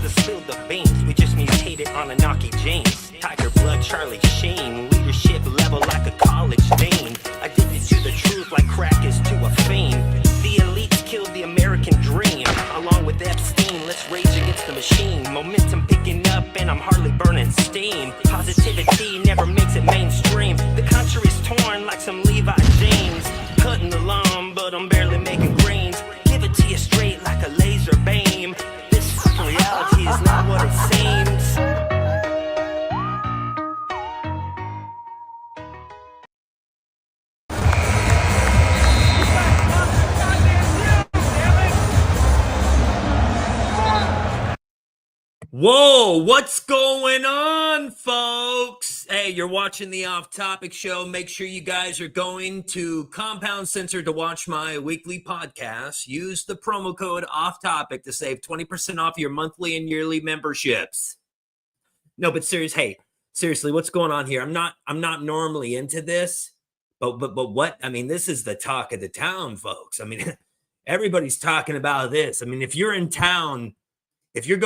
to spill the beans. We just mutated on a Knocky James. Tiger blood, Charlie Sheen. Leadership level like a college dean. Addicted to the truth like crack is to a fiend. The elites killed the American dream. Along with Epstein, let's rage against the machine. Momentum picking up and I'm hardly burning steam. Positivity never makes it mainstream. The country's torn like some Levi James. Cutting the lawn, but I'm barely making greens. Give it to you straight like a laser beam. This fucking reality is not what it seems. Whoa, what's going on, folks? Hey, you're watching the Off Topic Show. Make sure you guys are going to Compound Center to watch my weekly podcast. Use the promo code Off Topic to save 20% off your monthly and yearly memberships. No, but seriously, what's going on here? I'm not normally into this, but what? I mean, this is the talk of the town, folks. I mean, everybody's talking about this. I mean, if you're in town, if you're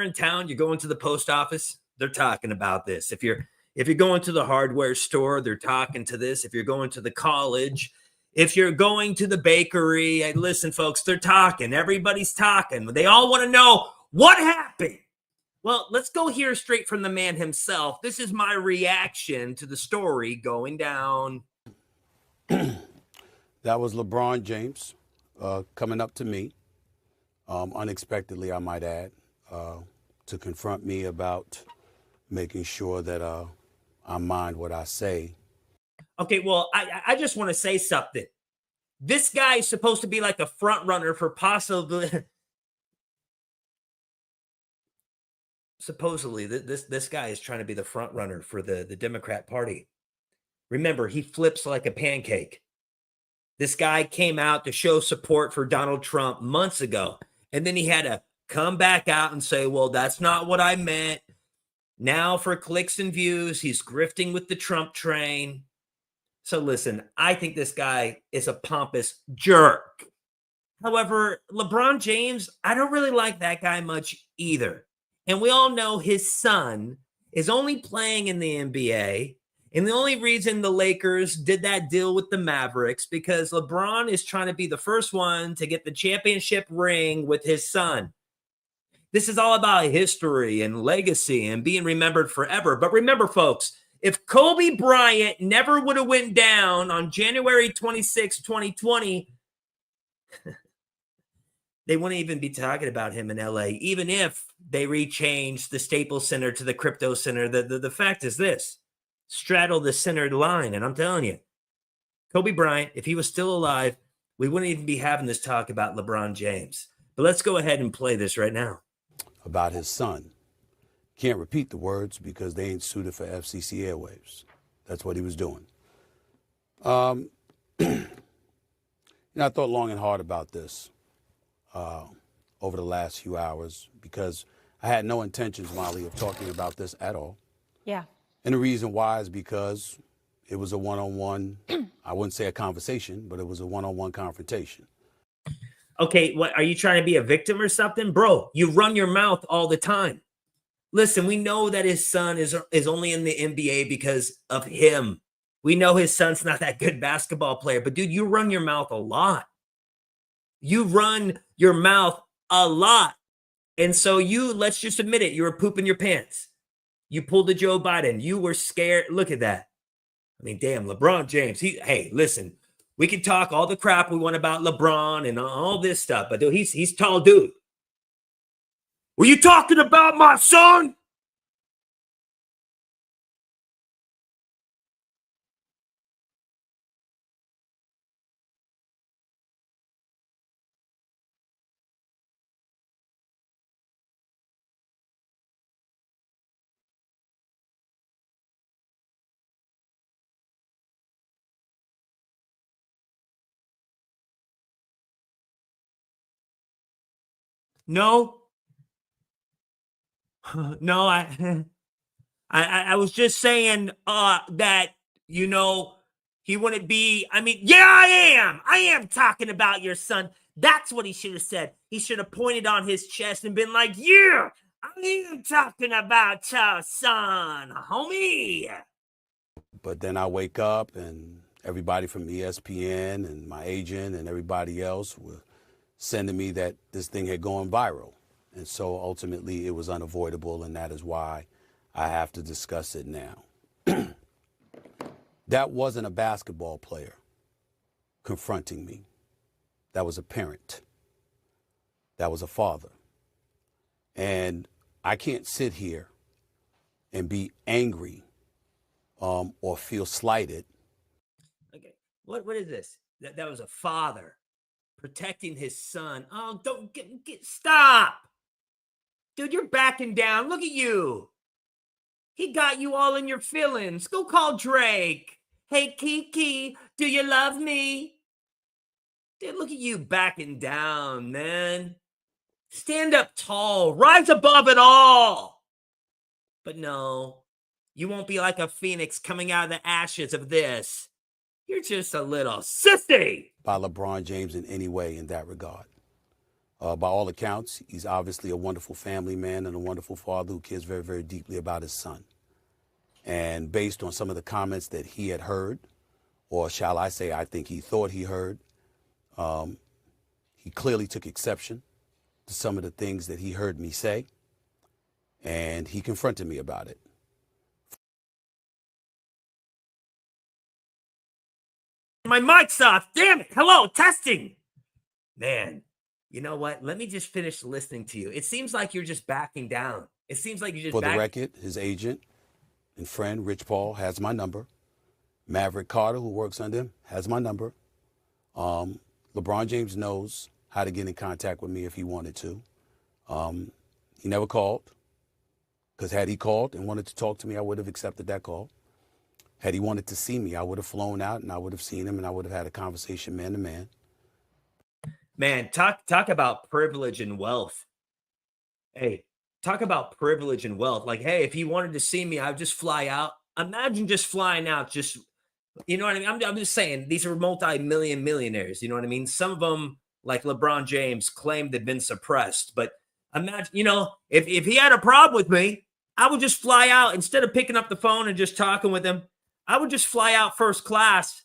in town, you're going to the post office, they're talking about this. If you're going to the hardware store, they're talking to this. If you're going to the college, if you're going to the bakery, listen, folks, they're talking. Everybody's talking. They all want to know what happened. Well, let's go hear straight from the man himself. This is my reaction to the story going down. That was LeBron James coming up to me. Unexpectedly, I might add, to confront me about making sure that I mind what I say. Okay, well, I just want to say something. This guy is supposed to be like a front runner for supposedly this guy is trying to be the front runner for the Democrat Party. Remember, he flips like a pancake. This guy came out to show support for Donald Trump months ago. And then he had to come back out and say, well, that's not what I meant. Now for clicks and views, he's grifting with the Trump train. So listen, I think this guy is a pompous jerk. However, LeBron James, I don't really like that guy much either. And we all know his son is only playing in the NBA. And the only reason the Lakers did that deal with the Mavericks because LeBron is trying to be the first one to get the championship ring with his son. This is all about history and legacy and being remembered forever. But remember, folks, if Kobe Bryant never would have went down on January 26, 2020, they wouldn't even be talking about him in LA, even if they rechanged the Staples Center to the Crypto Center. The fact is this. Straddle the centered line. And I'm telling you, Kobe Bryant, if he was still alive, we wouldn't even be having this talk about LeBron James. But let's go ahead and play this right now. About his son. Can't repeat the words because they ain't suited for FCC airwaves. That's what he was doing. I thought long and hard about this over the last few hours because I had no intentions, Molly, of talking about this at all. Yeah. And the reason why is because it was a one-on-one, I wouldn't say a conversation, but it was a one-on-one confrontation. Okay, what, are you trying to be a victim or something? Bro, you run your mouth all the time. Listen, we know that his son is only in the NBA because of him. We know his son's not that good basketball player, but dude, you run your mouth a lot. You run your mouth a lot. And so let's just admit it, you were pooping your pants. You pulled a Joe Biden. You were scared. Look at that. I mean, damn, LeBron James. Hey, listen, we can talk all the crap we want about LeBron and all this stuff, but dude, he's tall dude. Were you talking about my son? No. No, I was just saying that, you know, he wouldn't be, I mean, yeah, I am talking about your son. That's what he should have said. He should have pointed on his chest and been like, yeah, you talking about your son, homie? But then I wake up and everybody from ESPN and my agent and everybody else were sending me that this thing had gone viral. And so ultimately it was unavoidable, and that is why I have to discuss it now. That wasn't a basketball player confronting me. That was a parent. That was a father. And I can't sit here and be angry or feel slighted. Okay, what is this? That was a father protecting his son. Oh, don't stop. Dude, you're backing down. Look at you. He got you all in your feelings. Go call Drake. Hey, Kiki, do you love me? Dude, look at you backing down, man. Stand up tall. Rise above it all. But no, you won't be like a phoenix coming out of the ashes of this. You're just a little sissy. By LeBron James in any way in that regard. By all accounts, he's obviously a wonderful family man and a wonderful father who cares very, very deeply about his son. And based on some of the comments that he had heard, or shall I say, I think he thought he heard, he clearly took exception to some of the things that he heard me say, and he confronted me about it. My mic's off. Damn it. Hello, testing. Man, you know what? Let me just finish listening to you. It seems like you're just backing down. It seems like you're just For the record, his agent and friend, Rich Paul, has my number. Maverick Carter, who works under him, has my number. LeBron James knows how to get in contact with me if he wanted to. He never called, because had he called and wanted to talk to me, I would have accepted that call. Had he wanted to see me, I would have flown out and I would have seen him and I would have had a conversation man to man. Man, talk about privilege and wealth. Hey, talk about privilege and wealth. Like, hey, if he wanted to see me, I would just fly out. Imagine just flying out, just, you know what I mean? I'm just saying, these are multi-million millionaires. You know what I mean? Some of them, like LeBron James, claimed they'd been suppressed. But imagine, you know, if he had a problem with me, I would just fly out instead of picking up the phone and just talking with him. I would just fly out first class,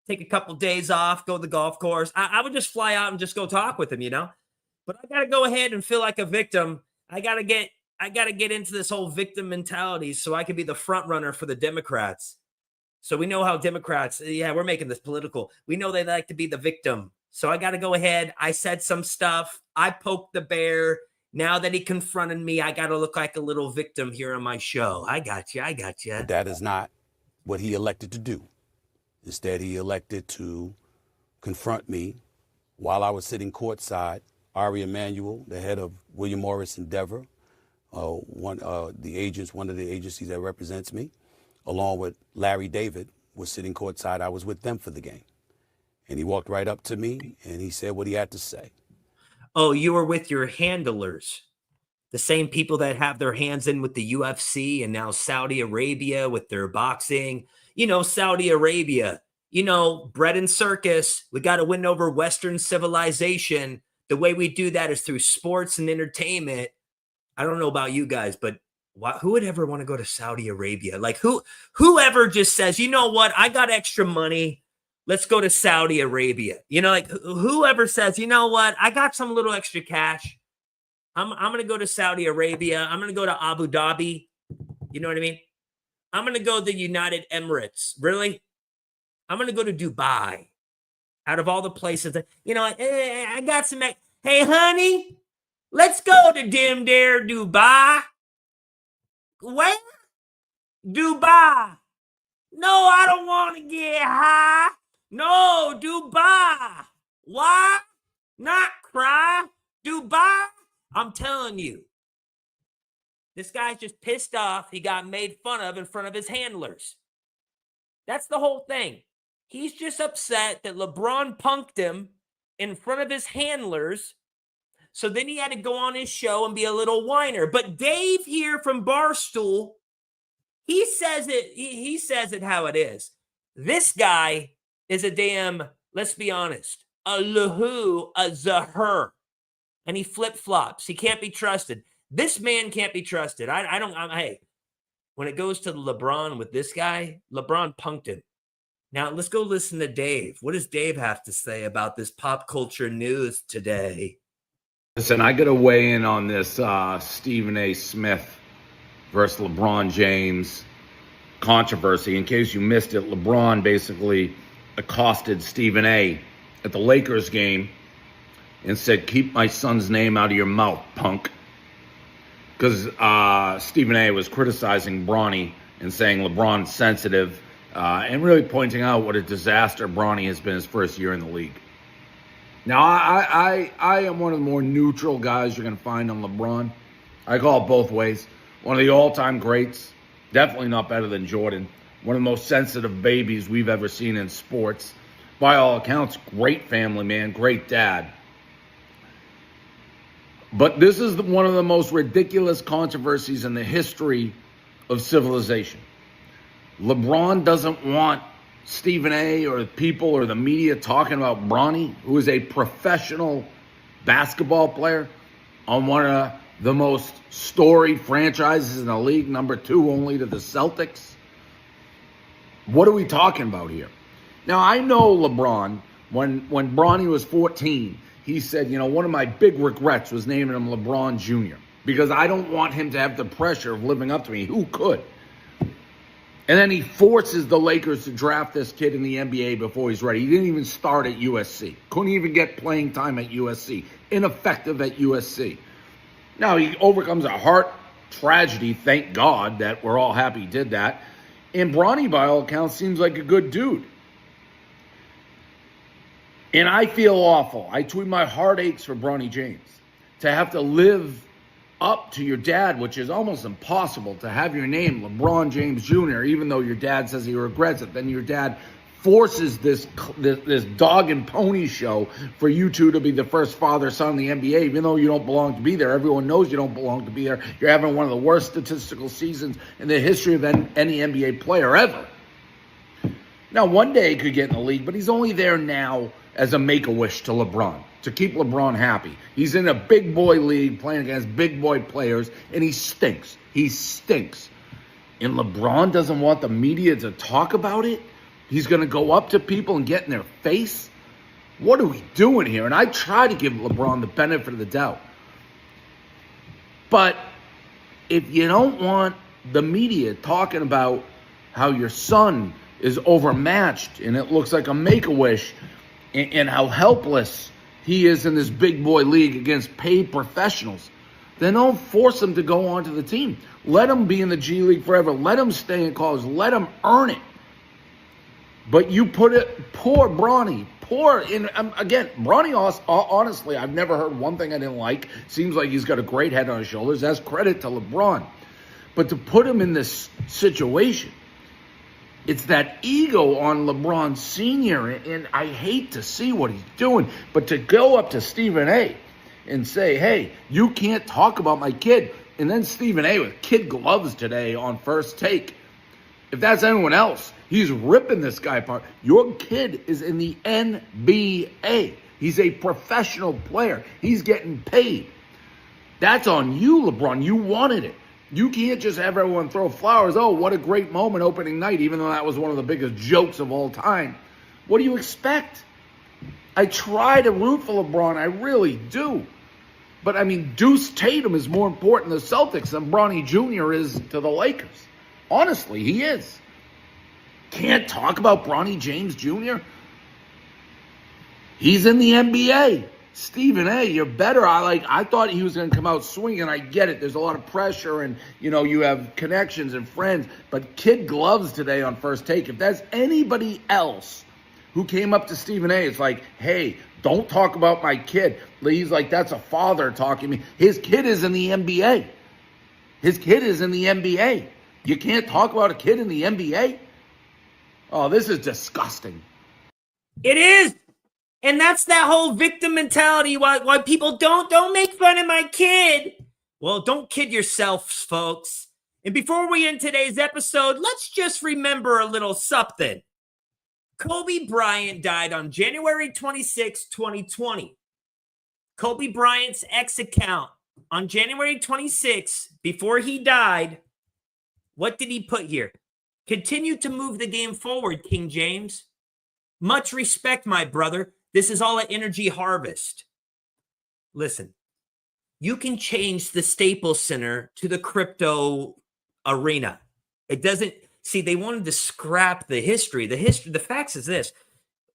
take a couple days off, go to the golf course. I would just fly out and just go talk with him, you know? But I got to go ahead and feel like a victim. I got to get into this whole victim mentality so I can be the front runner for the Democrats. So we know how Democrats, yeah, we're making this political. We know they like to be the victim. So I got to go ahead. I said some stuff. I poked the bear. Now that he confronted me, I got to look like a little victim here on my show. I got you. But that is not what he elected to do. Instead, he elected to confront me while I was sitting courtside. Ari Emanuel, the head of William Morris Endeavor, one of the agencies that represents me, along with Larry David, was sitting courtside. I was with them for the game. And he walked right up to me and he said what he had to say. Oh, you were with your handlers, the same people that have their hands in with the UFC and now Saudi Arabia with their boxing. You know, Saudi Arabia, you know, bread and circus. We got to win over Western civilization. The way we do that is through sports and entertainment. I don't know about you guys, but who would ever want to go to Saudi Arabia? Like whoever just says, you know what? I got extra money. Let's go to Saudi Arabia. You know, like whoever says, you know what? I got some little extra cash. I'm going to go to Saudi Arabia. I'm going to go to Abu Dhabi. You know what I mean? I'm going to go to the United Emirates. Really? I'm going to go to Dubai. Out of all the places that, you know, I got some. Hey, honey, let's go to Dim Dare Dubai. Where? Dubai. No, I don't want to get high. No, Dubai. Why? Not cry. Dubai. I'm telling you. This guy's just pissed off. He got made fun of in front of his handlers. That's the whole thing. He's just upset that LeBron punked him in front of his handlers. So then he had to go on his show and be a little whiner. But Dave here from Barstool, he says it. He says it how it is. This guy is a damn, let's be honest, a lahu, a zahur. And he flip-flops. He can't be trusted. This man can't be trusted. Hey, when it goes to LeBron with this guy, LeBron punked him. Now let's go listen to Dave. What does Dave have to say about this pop culture news today? Listen, I got to weigh in on this Stephen A. Smith versus LeBron James controversy. In case you missed it, LeBron basically accosted Stephen A. at the Lakers game and said, "Keep my son's name out of your mouth, punk." Because Stephen A. was criticizing Bronny and saying LeBron's sensitive and really pointing out what a disaster Bronny has been his first year in the league. Now, I am one of the more neutral guys you're going to find on LeBron. I call it both ways. One of the all-time greats, definitely not better than Jordan. One of the most sensitive babies we've ever seen in sports. By all accounts, great family man, great dad. But this is one of the most ridiculous controversies in the history of civilization. LeBron doesn't want Stephen A. or people or the media talking about Bronny, who is a professional basketball player on one of the most storied franchises in the league, number 2 only to the Celtics. What are we talking about here? Now, I know LeBron, when Bronny was 14, he said, one of my big regrets was naming him LeBron Jr. because I don't want him to have the pressure of living up to me. Who could? And then he forces the Lakers to draft this kid in the NBA before he's ready. He didn't even start at USC. Couldn't even get playing time at USC. Ineffective at USC. Now, he overcomes a heart tragedy. Thank God that we're all happy he did that. And Bronny, by all accounts, seems like a good dude. And I feel awful. I tweet my heart aches for Bronny James to have to live up to your dad, which is almost impossible, to have your name LeBron James Jr., even though your dad says he regrets it. Then your dad forces this dog and pony show for you two to be the first father-son in the NBA, even though you don't belong to be there. Everyone knows you don't belong to be there. You're having one of the worst statistical seasons in the history of any NBA player ever. Now, one day he could get in the league, but he's only there now as a make-a-wish to LeBron, to keep LeBron happy. He's in a big boy league playing against big boy players, and he stinks. He stinks. And LeBron doesn't want the media to talk about it? He's going to go up to people and get in their face? What are we doing here? And I try to give LeBron the benefit of the doubt. But if you don't want the media talking about how your son is overmatched and it looks like a make-a-wish, and how helpless he is in this big boy league against paid professionals, then don't force him to go onto the team. Let him be in the G League forever. Let him stay in college. Let him earn it. But you put it, poor Bronny, again, Bronny, honestly, I've never heard one thing I didn't like. Seems like he's got a great head on his shoulders. That's credit to LeBron. But to put him in this situation, it's that ego on LeBron Sr., and I hate to see what he's doing, but to go up to Stephen A. and say, hey, you can't talk about my kid, and then Stephen A. with kid gloves today on First Take. If that's anyone else, he's ripping this guy apart. Your kid is in the NBA. He's a professional player. He's getting paid. That's on you, LeBron. You wanted it. You can't just have everyone throw flowers. Oh, what a great moment opening night, even though that was one of the biggest jokes of all time. What do you expect? I try to root for LeBron. I really do. But, I mean, Deuce Tatum is more important to the Celtics than Bronny Jr. is to the Lakers. Honestly, he is. Can't talk about Bronny James Jr.? He's in the NBA. Stephen A., you're better. I thought he was going to come out swinging. I get it. There's a lot of pressure and, you have connections and friends. But kid gloves today on First Take. If that's anybody else who came up to Stephen A., it's like, hey, don't talk about my kid. He's like, that's a father talking to me. His kid is in the NBA. His kid is in the NBA. You can't talk about a kid in the NBA? Oh, this is disgusting. It is. And that's that whole victim mentality. Why people don't make fun of my kid. Well, don't kid yourselves, folks. And before we end today's episode, let's just remember a little something. Kobe Bryant died on January 26, 2020. Kobe Bryant's X account On January 26th, before he died, what did he put here? Continue to move the game forward, King James. Much respect, my brother. This is all an energy harvest. Listen, you can change the Staples Center to the crypto arena. It doesn't, see, they wanted to scrap the history. The facts is this.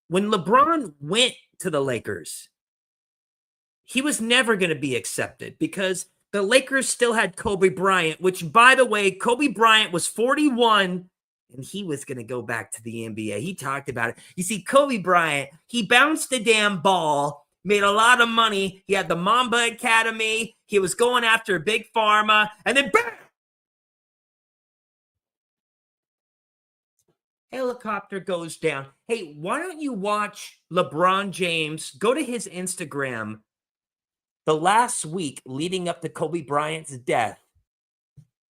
When LeBron went to the Lakers, he was never going to be accepted because the Lakers still had Kobe Bryant, which, by the way, Kobe Bryant was 41 and he was going to go back to the NBA. He talked about it. You see, Kobe Bryant, he bounced the damn ball, made a lot of money. He had the Mamba Academy. He was going after Big Pharma, and then bam! Helicopter goes down. Hey, why don't you watch LeBron James? Go to his Instagram. The last week leading up to Kobe Bryant's death,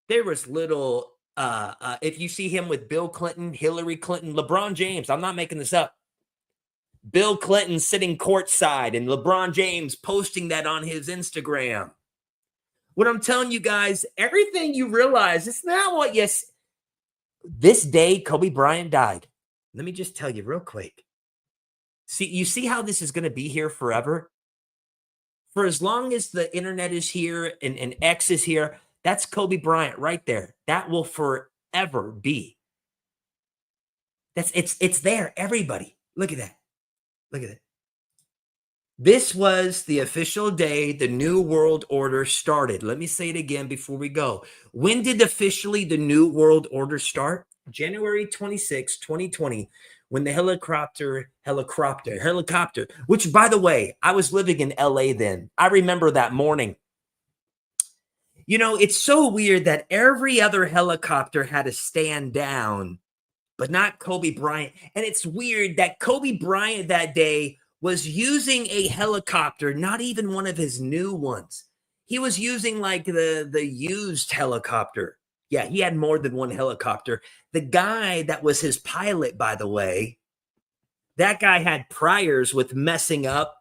there was little, if you see him with Bill Clinton, Hillary Clinton, LeBron James, I'm not making this up. Bill Clinton sitting courtside and LeBron James posting that on his Instagram. What I'm telling you guys, everything you realize, it's not what this day Kobe Bryant died. Let me just tell you real quick. You see how this is going to be here forever? For as long as the internet is here and X is here, that's Kobe Bryant right there. That will forever be. It's there, everybody. Look at that. Look at it. This was the official day the New World Order started. Let me say it again before we go. When did officially the New World Order start? January 26, 2020, when the helicopter, which, by the way, I was living in LA then. I remember that morning. You know, it's so weird that every other helicopter had to stand down, but not Kobe Bryant. And it's weird that Kobe Bryant that day was using a helicopter, not even one of his new ones. He was using like the used helicopter. Yeah, he had more than one helicopter. The guy that was his pilot, by the way, that guy had priors with messing up,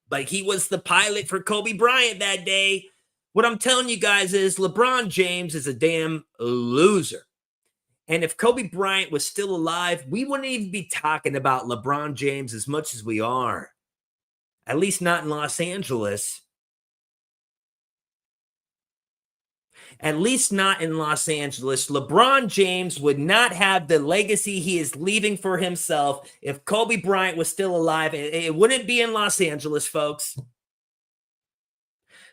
but he was the pilot for Kobe Bryant that day. What I'm telling you guys is LeBron James is a damn loser. And if Kobe Bryant was still alive, we wouldn't even be talking about LeBron James as much as we are. At least not in Los Angeles. At least not in Los Angeles. LeBron James would not have the legacy he is leaving for himself if Kobe Bryant was still alive. It wouldn't be in Los Angeles, folks.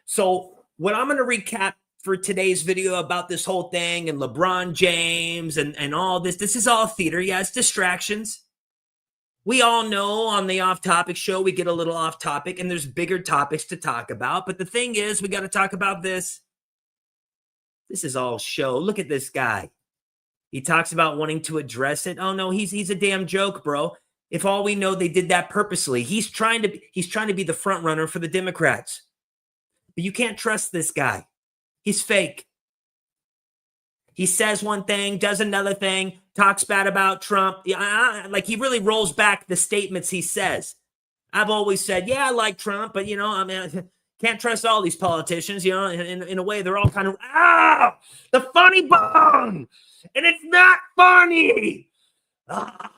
So what I'm going to recap for today's video about this whole thing and LeBron James and all this is all theater. Yeah, it's distractions. We all know on the Off Topic show, we get a little off topic and there's bigger topics to talk about. But the thing is, we got to talk about this. This is all show. Look at this guy. He talks about wanting to address it. Oh no, he's a damn joke, bro. If all we know, they did that purposely. He's trying to be the front runner for the Democrats. But you can't trust this guy. He's fake. He says one thing, does another thing, talks bad about Trump. Like he really rolls back the statements he says. I've always said, yeah, I like Trump, but I mean, can't trust all these politicians. In a way, they're all kind of the funny bone, and it's not funny. I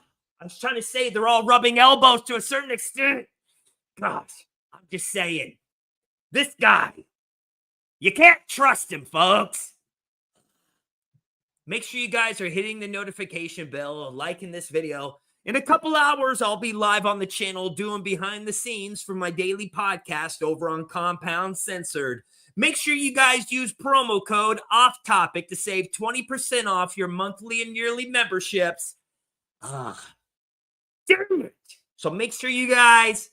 was trying to say they're all rubbing elbows to a certain extent. Gosh, I'm just saying, this guy, you can't trust him, folks. Make sure you guys are hitting the notification bell, liking this video. In a couple hours, I'll be live on the channel doing behind the scenes for my daily podcast over on Compound Censored. Make sure you guys use promo code OFFTOPIC to save 20% off your monthly and yearly memberships. Damn it. So make sure you guys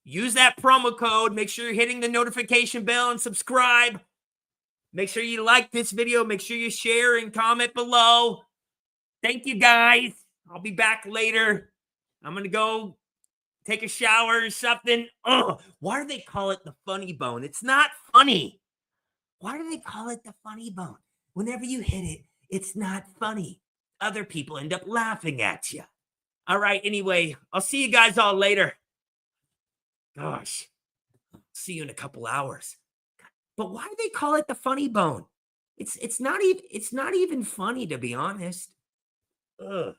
use that promo code. Make sure you're hitting the notification bell and subscribe. Make sure you like this video. Make sure you share and comment below. Thank you, guys. I'll be back later. I'm going to go take a shower or something. Why do they call it the funny bone? It's not funny. Why do they call it the funny bone? Whenever you hit it, it's not funny. Other people end up laughing at you. All right, anyway, I'll see you guys all later. Gosh, see you in a couple hours. But why do they call it the funny bone? It's not even funny, to be honest. Ugh.